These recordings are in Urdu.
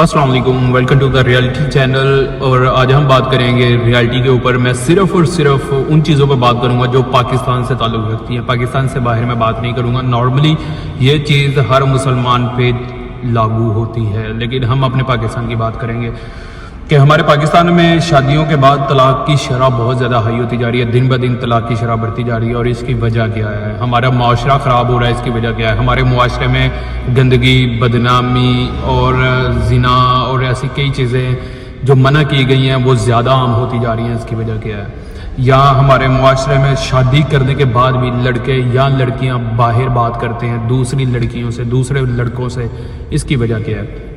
السلام علیکم، welcome to the reality channel. اور آج ہم بات کریں گے ریالٹی کے اوپر۔ میں صرف اور صرف ان چیزوں پر بات کروں گا جو پاکستان سے تعلق رکھتی ہیں، پاکستان سے باہر میں بات نہیں کروں گا۔ نارملی یہ چیز ہر مسلمان پہ لاگو ہوتی ہے، لیکن ہم اپنے پاکستان کی بات کریں گے کہ ہمارے پاکستان میں شادیوں کے بعد طلاق کی شرح بہت زیادہ ہائی ہوتی جا رہی ہے، دن بدن طلاق کی شرح بڑھتی جا رہی ہے۔ اور اس کی وجہ کیا ہے؟ ہمارا معاشرہ خراب ہو رہا ہے۔ اس کی وجہ کیا ہے؟ ہمارے معاشرے میں گندگی، بدنامی اور زنا اور ایسی کئی چیزیں جو منع کی گئی ہیں وہ زیادہ عام ہوتی جا رہی ہیں۔ اس کی وجہ کیا ہے؟ یا ہمارے معاشرے میں شادی کرنے کے بعد بھی لڑکے یا لڑکیاں باہر بات کرتے ہیں دوسری لڑکیوں سے، دوسرے لڑکوں سے۔ اس کی وجہ کیا ہے؟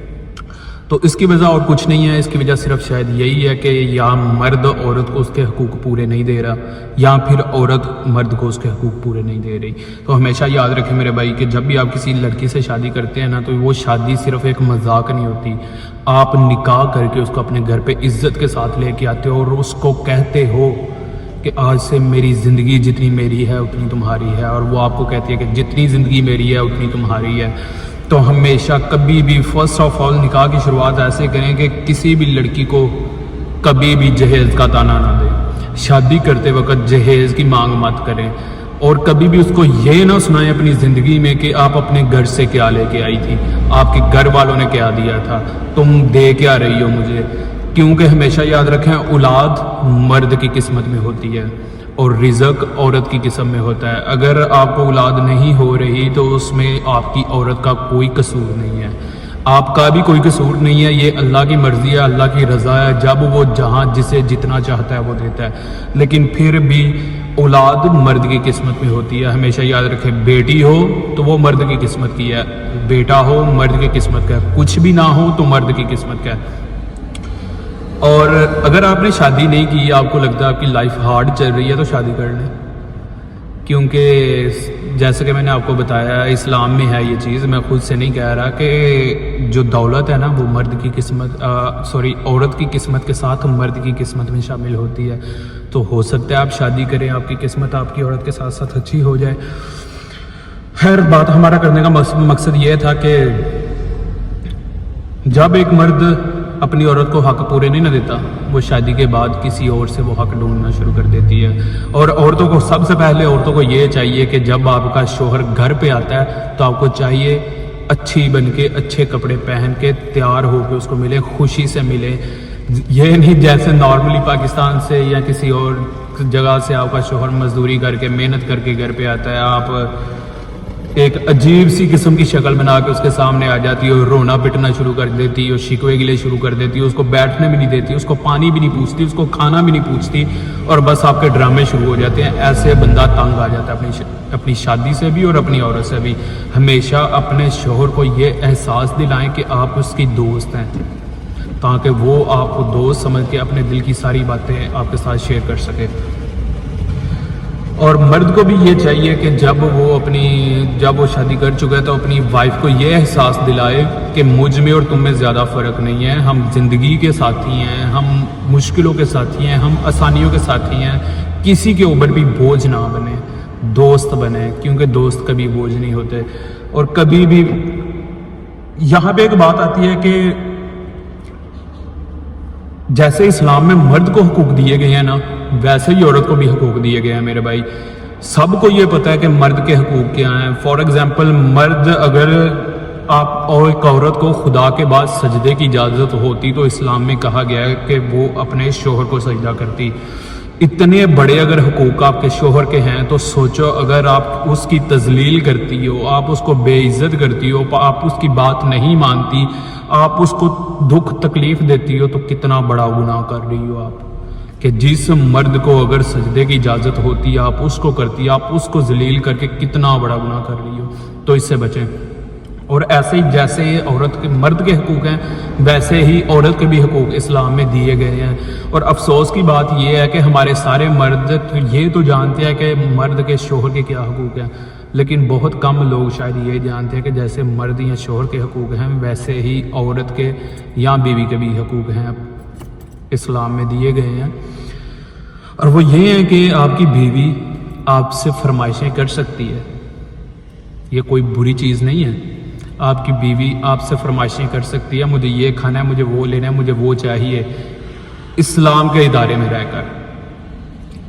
تو اس کی وجہ اور کچھ نہیں ہے۔ اس کی وجہ صرف شاید یہی ہے کہ یا مرد عورت کو اس کے حقوق پورے نہیں دے رہا، یا پھر عورت مرد کو اس کے حقوق پورے نہیں دے رہی۔ تو ہمیشہ یاد رکھیں میرے بھائی کہ جب بھی آپ کسی لڑکی سے شادی کرتے ہیں نا، تو وہ شادی صرف ایک مذاق نہیں ہوتی۔ آپ نکاح کر کے اس کو اپنے گھر پہ عزت کے ساتھ لے کے آتے ہو اور اس کو کہتے ہو کہ آج سے میری زندگی جتنی میری ہے اتنی تمہاری ہے، اور وہ آپ کو کہتی ہے کہ جتنی زندگی میری ہے اتنی تمہاری ہے۔ تو ہمیشہ کبھی بھی فرسٹ آف آل نکاح کی شروعات ایسے کریں کہ کسی بھی لڑکی کو کبھی بھی جہیز کا تانا نہ دیں۔ شادی کرتے وقت جہیز کی مانگ مت کریں، اور کبھی بھی اس کو یہ نہ سنائیں اپنی زندگی میں کہ آپ اپنے گھر سے کیا لے کے آئی تھی، آپ کے گھر والوں نے کیا دیا تھا، تم دے کیا رہی ہو مجھے۔ کیونکہ ہمیشہ یاد رکھیں اولاد مرد کی قسمت میں ہوتی ہے اور رزق عورت کی قسم میں ہوتا ہے۔ اگر آپ کو اولاد نہیں ہو رہی تو اس میں آپ کی عورت کا کوئی قصور نہیں ہے، آپ کا بھی کوئی قصور نہیں ہے۔ یہ اللہ کی مرضی ہے، اللہ کی رضا ہے، جب وہ جہاں جسے جتنا چاہتا ہے وہ دیتا ہے۔ لیکن پھر بھی اولاد مرد کی قسمت میں ہوتی ہے۔ ہمیشہ یاد رکھیں بیٹی ہو تو وہ مرد کی قسمت کی ہے، بیٹا ہو مرد کی قسمت کا ہے، کچھ بھی نہ ہو تو مرد کی قسمت کا ہے۔ اور اگر آپ نے شادی نہیں کی، آپ کو لگتا ہے آپ کی لائف ہارڈ چل رہی ہے، تو شادی کر لیں۔ کیونکہ جیسے کہ میں نے آپ کو بتایا اسلام میں ہے یہ چیز، میں خود سے نہیں کہہ رہا، کہ جو دولت ہے نا وہ مرد کی قسمت عورت کی قسمت کے ساتھ مرد کی قسمت میں شامل ہوتی ہے۔ تو ہو سکتا ہے آپ شادی کریں، آپ کی قسمت آپ کی عورت کے ساتھ ساتھ اچھی ہو جائے۔ خیر، بات ہمارا کرنے کا مقصد یہ تھا کہ جب ایک مرد اپنی عورت کو حق پورے نہیں نہ دیتا، وہ شادی کے بعد کسی اور سے وہ حق ڈھونڈنا شروع کر دیتی ہے۔ اور عورتوں کو سب سے پہلے عورتوں کو یہ چاہیے کہ جب آپ کا شوہر گھر پہ آتا ہے تو آپ کو چاہیے اچھی بن کے، اچھے کپڑے پہن کے، تیار ہو کے اس کو ملے، خوشی سے ملے۔ یہ نہیں جیسے نارملی پاکستان سے یا کسی اور جگہ سے آپ کا شوہر مزدوری کر کے محنت کر کے گھر پہ آتا ہے، آپ ایک عجیب سی قسم کی شکل بنا کے اس کے سامنے آ جاتی ہے اور رونا پٹنا شروع کر دیتی ہے اور شکوے گلے شروع کر دیتی ہے، اس کو بیٹھنے بھی نہیں دیتی، اس کو پانی بھی نہیں پوچھتی، اس کو کھانا بھی نہیں پوچھتی، اور بس آپ کے ڈرامے شروع ہو جاتے ہیں۔ ایسے بندہ تنگ آ جاتا ہے اپنی شادی سے بھی اور اپنی عورت سے بھی۔ ہمیشہ اپنے شوہر کو یہ احساس دلائیں کہ آپ اس کی دوست ہیں، تاکہ وہ آپ کو دوست سمجھ کے اپنے دل کی ساری باتیں آپ کے ساتھ شیئر کر سکے۔ اور مرد کو بھی یہ چاہیے کہ جب وہ شادی کر چکا ہے تو اپنی وائف کو یہ احساس دلائے کہ مجھ میں اور تم میں زیادہ فرق نہیں ہے، ہم زندگی کے ساتھی ہیں، ہم مشکلوں کے ساتھی ہیں، ہم آسانیوں کے ساتھی ہیں۔ کسی کے اوپر بھی بوجھ نہ بنے، دوست بنے، کیونکہ دوست کبھی بوجھ نہیں ہوتے۔ اور کبھی بھی یہاں پہ ایک بات آتی ہے کہ جیسے اسلام میں مرد کو حقوق دیے گئے ہیں نا، ویسے ہی عورت کو بھی حقوق دیے گئے ہیں میرے بھائی۔ سب کو یہ پتہ ہے کہ مرد کے حقوق کیا ہیں۔ فار ایگزامپل، مرد اگر آپ اور ایک عورت کو خدا کے بعد سجدے کی اجازت ہوتی تو اسلام میں کہا گیا ہے کہ وہ اپنے شوہر کو سجدہ کرتی۔ اتنے بڑے اگر حقوق آپ کے شوہر کے ہیں تو سوچو اگر آپ اس کی تذلیل کرتی ہو، آپ اس کو بے عزت کرتی ہو، آپ اس کی بات نہیں مانتی، آپ اس کو دکھ تکلیف دیتی ہو، تو کتنا بڑا گناہ کر رہی ہو آپ۔ کہ جس مرد کو اگر سجدے کی اجازت ہوتی آپ اس کو کرتی، آپ اس کو ذلیل کر کے کتنا بڑا گناہ کر رہی ہو۔ تو اس سے بچیں۔ اور ایسے ہی جیسے مرد کے حقوق ہیں ویسے ہی عورت کے بھی حقوق اسلام میں دیے گئے ہیں۔ اور افسوس کی بات یہ ہے کہ ہمارے سارے مرد یہ تو جانتے ہیں کہ مرد کے شوہر کے کیا حقوق ہیں، لیکن بہت کم لوگ شاید یہ جانتے ہیں کہ جیسے مرد یا شوہر کے حقوق ہیں ویسے ہی عورت کے یا بیوی کے بھی حقوق ہیں، اسلام میں دیے گئے ہیں۔ اور وہ یہ ہے کہ آپ کی بیوی آپ سے فرمائشیں کر سکتی ہے، یہ کوئی بری چیز نہیں ہے، آپ کی بیوی آپ سے فرمائشیں کر سکتی ہے، مجھے یہ کھانا ہے، مجھے وہ لینا ہے، مجھے وہ چاہیے، اسلام کے ادارے میں رہ کر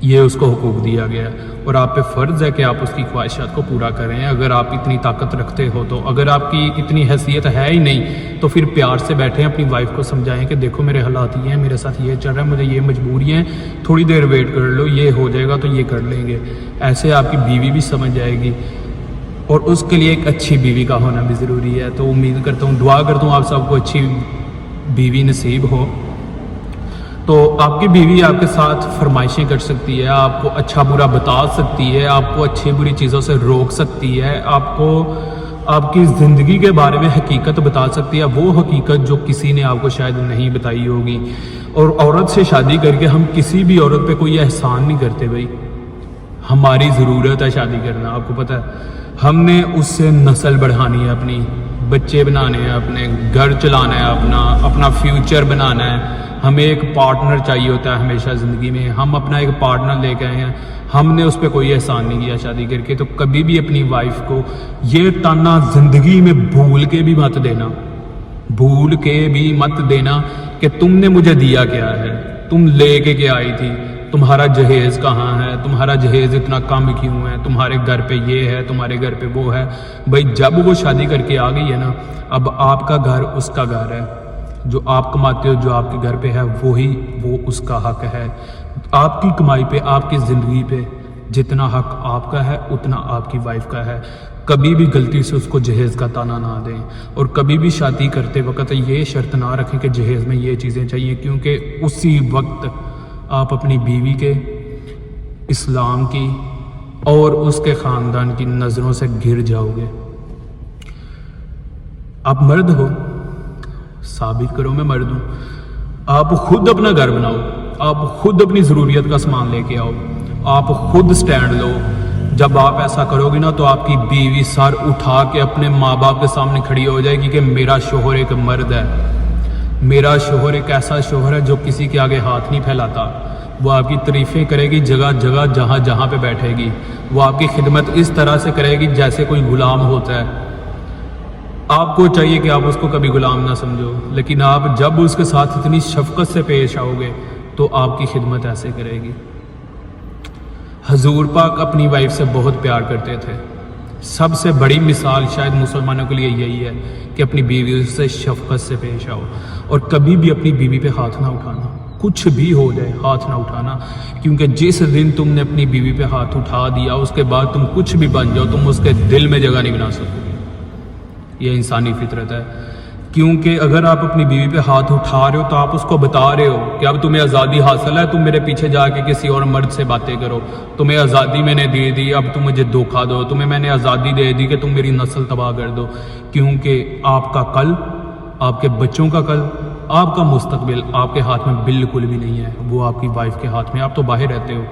یہ اس کو حقوق دیا گیا ہے، اور آپ پہ فرض ہے کہ آپ اس کی خواہشات کو پورا کریں۔ اگر آپ اتنی طاقت رکھتے ہو تو، اگر آپ کی اتنی حیثیت ہے ہی نہیں تو پھر پیار سے بیٹھیں، اپنی وائف کو سمجھائیں کہ دیکھو میرے حالات یہ ہیں، میرے ساتھ یہ چل رہا ہے، مجھے یہ مجبوریاں ہیں، تھوڑی دیر ویٹ کر لو، یہ ہو جائے گا تو یہ کر لیں گے۔ ایسے آپ کی بیوی بھی سمجھ جائے گی، اور اس کے لیے ایک اچھی بیوی کا ہونا بھی ضروری ہے۔ تو امید کرتا ہوں، دعا کرتا ہوں آپ سب کو اچھی بیوی نصیب ہو۔ تو آپ کی بیوی آپ کے ساتھ فرمائشیں کر سکتی ہے، آپ کو اچھا برا بتا سکتی ہے، آپ کو اچھی بری چیزوں سے روک سکتی ہے، آپ کو آپ کی زندگی کے بارے میں حقیقت بتا سکتی ہے، وہ حقیقت جو کسی نے آپ کو شاید نہیں بتائی ہوگی۔ اور عورت سے شادی کر کے ہم کسی بھی عورت پہ کوئی احسان نہیں کرتے بھائی، ہماری ضرورت ہے شادی کرنا، آپ کو پتہ ہے ہم نے اس سے نسل بڑھانی ہے، اپنی بچے بنانے ہیں، اپنے گھر چلانا ہے، اپنا فیوچر بنانا ہے۔ ہمیں ایک پارٹنر چاہیے ہوتا ہے ہمیشہ زندگی میں، ہم اپنا ایک پارٹنر لے کے آئے ہیں، ہم نے اس پہ کوئی احسان نہیں کیا شادی کر کے۔ تو کبھی بھی اپنی وائف کو یہ تانا زندگی میں بھول کے بھی مت دینا، بھول کے بھی مت دینا کہ تم نے مجھے دیا کیا ہے، تم لے کے کیا آئی تھی، تمہارا جہیز کہاں ہے، تمہارا جہیز اتنا کم کیوں ہے، تمہارے گھر پہ یہ ہے، تمہارے گھر پہ وہ ہے۔ بھائی جب وہ شادی کر کے آ گئی ہے نا، اب آپ کا گھر اس کا گھر ہے، جو آپ کماتے ہو، جو آپ کے گھر پہ ہے، وہی وہ اس کا حق ہے۔ آپ کی کمائی پہ، آپ کی زندگی پہ جتنا حق آپ کا ہے اتنا آپ کی وائف کا ہے۔ کبھی بھی غلطی سے اس کو جہیز کا تانا نہ دیں، اور کبھی بھی شادی کرتے وقت یہ شرط نہ رکھیں کہ جہیز میں یہ چیزیں چاہیے، کیونکہ اسی وقت آپ اپنی بیوی کے، اسلام کی اور اس کے خاندان کی نظروں سے گر جاؤ گے۔ آپ مرد ہو، ثابت کرو میں مرد ہوں، آپ خود اپنا گھر بناؤ، آپ خود اپنی ضروریت کا سامان لے کے آؤ، آپ خود سٹینڈ لو۔ جب آپ ایسا کرو گے نا تو آپ کی بیوی سر اٹھا کے اپنے ماں باپ کے سامنے کھڑی ہو جائے گی کہ میرا شوہر ایک مرد ہے، میرا شوہر ایک ایسا شوہر ہے جو کسی کے آگے ہاتھ نہیں پھیلاتا۔ وہ آپ کی تعریفیں کرے گی جگہ جگہ، جہاں جہاں پہ بیٹھے گی، وہ آپ کی خدمت اس طرح سے کرے گی جیسے کوئی غلام ہوتا ہے۔ آپ کو چاہیے کہ آپ اس کو کبھی غلام نہ سمجھو، لیکن آپ جب اس کے ساتھ اتنی شفقت سے پیش آؤ گے تو آپ کی خدمت ایسے کرے گی۔ حضور پاک اپنی وائف سے بہت پیار کرتے تھے۔ سب سے بڑی مثال شاید مسلمانوں کے لیے یہی ہے کہ اپنی بیوی سے شفقت سے پیش آؤ، اور کبھی بھی اپنی بیوی پہ ہاتھ نہ اٹھانا، کچھ بھی ہو جائے ہاتھ نہ اٹھانا، کیونکہ جس دن تم نے اپنی بیوی پہ ہاتھ اٹھا دیا اس کے بعد تم کچھ بھی بن جاؤ، تم اس کے دل میں جگہ نہیں بنا سکو گے۔ یہ انسانی فطرت ہے، کیونکہ اگر آپ اپنی بیوی پہ ہاتھ اٹھا رہے ہو تو آپ اس کو بتا رہے ہو کہ اب تمہیں آزادی حاصل ہے، تم میرے پیچھے جا کے کسی اور مرد سے باتیں کرو، تمہیں آزادی میں نے دے دی، اب تم مجھے دھوکہ دو، تمہیں میں نے آزادی دے دی کہ تم میری نسل تباہ کر دو، کیونکہ آپ کا کل، آپ کے بچوں کا کل، آپ کا مستقبل آپ کے ہاتھ میں بالکل بھی نہیں ہے، وہ آپ کی وائف کے ہاتھ میں۔ آپ تو باہر رہتے ہو،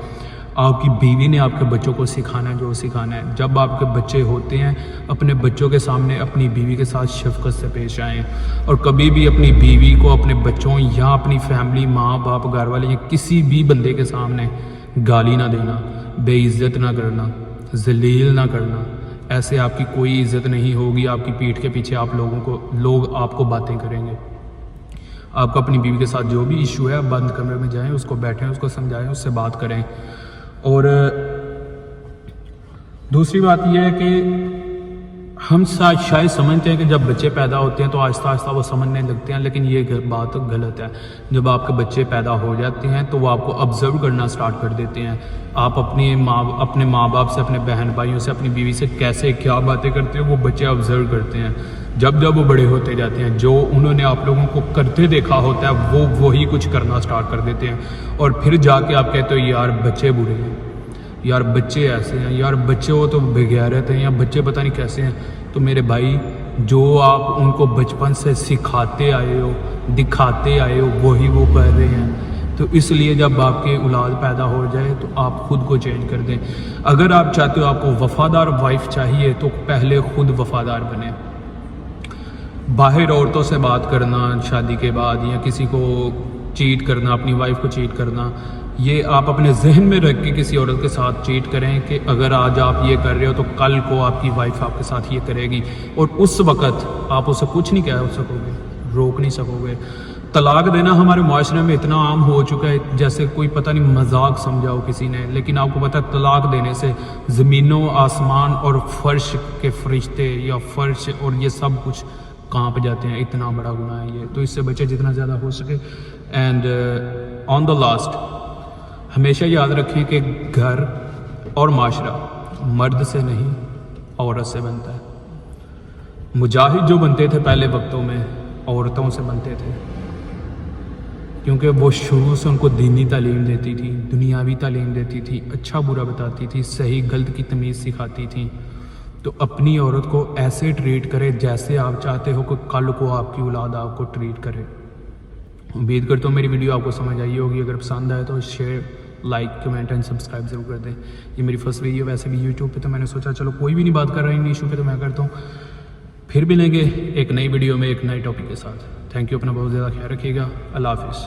آپ کی بیوی نے آپ کے بچوں کو سکھانا ہے جو سکھانا ہے۔ جب آپ کے بچے ہوتے ہیں، اپنے بچوں کے سامنے اپنی بیوی کے ساتھ شفقت سے پیش آئیں، اور کبھی بھی اپنی بیوی کو اپنے بچوں یا اپنی فیملی، ماں باپ، گھر والے یا کسی بھی بندے کے سامنے گالی نہ دینا، بے عزت نہ کرنا، ذلیل نہ کرنا۔ ایسے آپ کی کوئی عزت نہیں ہوگی، آپ کی پیٹھ کے پیچھے لوگ آپ کو باتیں کریں گے۔ آپ کو اپنی بیوی کے ساتھ جو بھی ایشو ہے، بند کمرے میں جائیں، اس کو بیٹھیں، اس کو سمجھائیں، اس سے بات کریں۔ اور دوسری بات یہ ہے کہ ہم شاید سمجھتے ہیں کہ جب بچے پیدا ہوتے ہیں تو آہستہ آہستہ وہ سمجھنے لگتے ہیں، لیکن یہ بات غلط ہے۔ جب آپ کے بچے پیدا ہو جاتے ہیں تو وہ آپ کو آبزرو کرنا سٹارٹ کر دیتے ہیں۔ آپ اپنے ماں باپ سے، اپنے بہن بھائیوں سے، اپنی بیوی سے کیسے کیا باتیں کرتے ہیں وہ بچے آبزرو کرتے ہیں۔ جب وہ بڑے ہوتے جاتے ہیں، جو انہوں نے آپ لوگوں کو کرتے دیکھا ہوتا ہے وہی کچھ کرنا سٹارٹ کر دیتے ہیں، اور پھر جا کے آپ کہتے ہو یار بچے برے ہیں، یار بچے ایسے ہیں، یار بچے وہ تو بغیرت ہیں، یا بچے پتہ نہیں کیسے ہیں۔ تو میرے بھائی، جو آپ ان کو بچپن سے سکھاتے آئے ہو، دکھاتے آئے ہو، وہی وہ کر رہے ہیں۔ تو اس لیے جب آپ کے اولاد پیدا ہو جائے تو آپ خود کو چینج کر دیں۔ اگر آپ چاہتے ہو آپ کو وفادار وائف چاہیے تو پہلے خود وفادار بنیں۔ باہر عورتوں سے بات کرنا شادی کے بعد، یا کسی کو چیٹ کرنا، اپنی وائف کو چیٹ کرنا، یہ آپ اپنے ذہن میں رکھ کے کسی عورت کے ساتھ چیٹ کریں کہ اگر آج آپ یہ کر رہے ہو تو کل کو آپ کی وائف آپ کے ساتھ یہ کرے گی، اور اس وقت آپ اسے کچھ نہیں کہہ سکو گے، روک نہیں سکو گے۔ طلاق دینا ہمارے معاشرے میں اتنا عام ہو چکا ہے جیسے کوئی پتہ نہیں مذاق سمجھا ہو کسی نے، لیکن آپ کو پتہ ہے طلاق دینے سے زمینوں آسمان اور فرش کے فرشتے یا فرش اور یہ سب کچھ کانپ جاتے ہیں، اتنا بڑا گناہ ہے یہ، تو اس سے بچے جتنا زیادہ ہو سکے۔ اینڈ آن دا لاسٹ ہمیشہ یاد رکھیں کہ گھر اور معاشرہ مرد سے نہیں عورت سے بنتا ہے۔ مجاہد جو بنتے تھے پہلے وقتوں میں عورتوں سے بنتے تھے، کیونکہ وہ شروع سے ان کو دینی تعلیم دیتی تھی، دنیاوی تعلیم دیتی تھی، اچھا برا بتاتی تھی، صحیح غلط کی تمیز سکھاتی تھیں۔ تو اپنی عورت کو ایسے ٹریٹ کرے جیسے آپ چاہتے ہو کہ کل کو آپ کی اولاد آپ کو ٹریٹ کرے۔ امید کرتا ہوں میری ویڈیو آپ کو سمجھ آئی ہوگی، اگر پسند آئے تو share, like, comment and subscribe ضرور کر دیں۔ یہ میری فرسٹ ویڈیو ویسے بھی یوٹیوب پہ، تو میں نے سوچا چلو کوئی بھی نہیں بات کر رہا ان ایشو پہ تو میں کرتا ہوں۔ پھر ملیں گے ایک نئی ویڈیو میں ایک نئے ٹاپک کے ساتھ۔ تھینک یو، اپنا بہت زیادہ خیال رکھیے گا، اللہ حافظ۔